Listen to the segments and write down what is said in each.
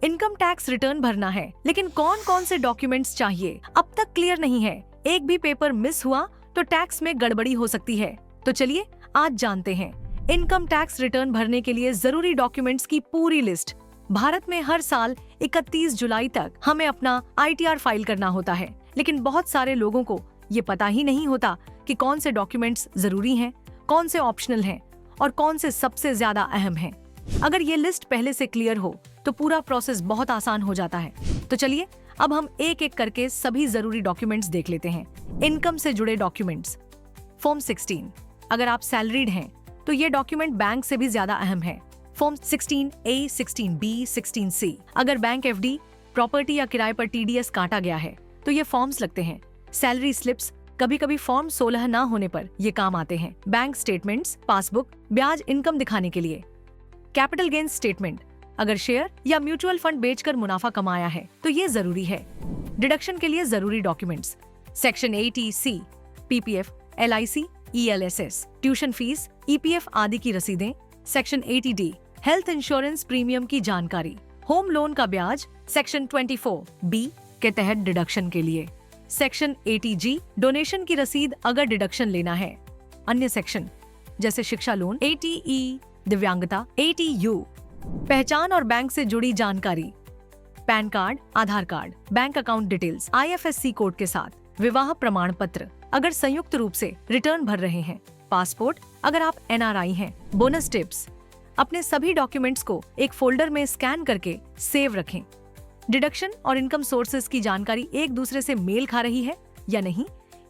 Income tax return भरना है, लेकिन कौन कौन से डॉक्यूमेंट्स चाहिए अब तक क्लियर नहीं है। एक भी पेपर मिस हुआ तो टैक्स में गड़बड़ी हो सकती है। तो चलिए आज जानते हैं इनकम टैक्स रिटर्न भरने के लिए जरूरी डॉक्यूमेंट्स की पूरी लिस्ट। भारत में हर साल 31 जुलाई तक हमें अपना ITR फाइल करना होता है, लेकिन बहुत सारे लोगों को ये पता ही नहीं होता कि कौन से डॉक्यूमेंट्स जरूरी हैं, कौन से ऑप्शनल हैं और कौन से सबसे ज्यादा अहम हैं। अगर ये लिस्ट पहले से क्लियर हो तो पूरा प्रोसेस बहुत आसान हो जाता है। तो चलिए अब हम एक एक करके सभी जरूरी डॉक्यूमेंट्स देख लेते हैं। इनकम से जुड़े डॉक्यूमेंट्स। फॉर्म 16, अगर आप सैलरीड हैं तो ये डॉक्यूमेंट बैंक से भी ज्यादा अहम है। फॉर्म 16A, 16B, 16C, अगर बैंक FD, प्रॉपर्टी या किराए पर TDS काटा गया है तो ये फॉर्म्स लगते हैं। सैलरी स्लिप्स, कभी कभी फॉर्म 16 ना होने पर ये काम आते हैं। बैंक स्टेटमेंट्स, पासबुक, ब्याज इनकम दिखाने के लिए। कैपिटल गेन स्टेटमेंट, अगर शेयर या म्यूचुअल फंड बेचकर मुनाफा कमाया है तो ये जरूरी है। डिडक्शन के लिए जरूरी documents. Section 80C, PPF, LIC, ELSS, tuition fees, EPF आदि की रसीदें। Section 80D, health insurance premium की जानकारी। होम लोन का ब्याज सेक्शन 24B के तहत डिडक्शन के लिए। सेक्शन 80G, डोनेशन की रसीद अगर डिडक्शन लेना है। अन्य सेक्शन जैसे शिक्षा लोन, ATE, दिव्यांगता, ATU, पहचान और बैंक से जुड़ी जानकारी, PAN card, Aadhaar card, bank account details, IFSC code के साथ। विवाह प्रमाण पत्र, अगर संयुक्त रूप से रिटर्न भर रहे हैं। पासपोर्ट, अगर आप NRI हैं। बोनस टिप्स, अपने सभी डॉक्यूमेंट्स को एक फोल्डर में स्कैन करके सेव रखें। डिडक्शन और इनकम सोर्सेज की जानकारी एक दूसरे से मेल खा रही है या नहीं,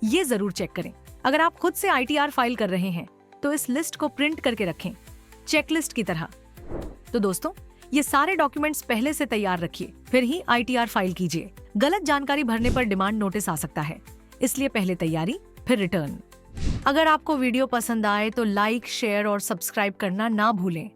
ये जरूर चेक करें। अगर आप खुद से ITR फाइल कर रहे हैं तो इस लिस्ट को प्रिंट करके रखें, चेकलिस्ट की तरह। तो दोस्तों, ये सारे डॉक्यूमेंट्स पहले से तैयार रखिए, फिर ही ITR फाइल कीजिए। गलत जानकारी भरने पर डिमांड नोटिस आ सकता है, इसलिए पहले तैयारी फिर रिटर्न। अगर आपको वीडियो पसंद आए तो लाइक, शेयर और सब्सक्राइब करना ना भूलें।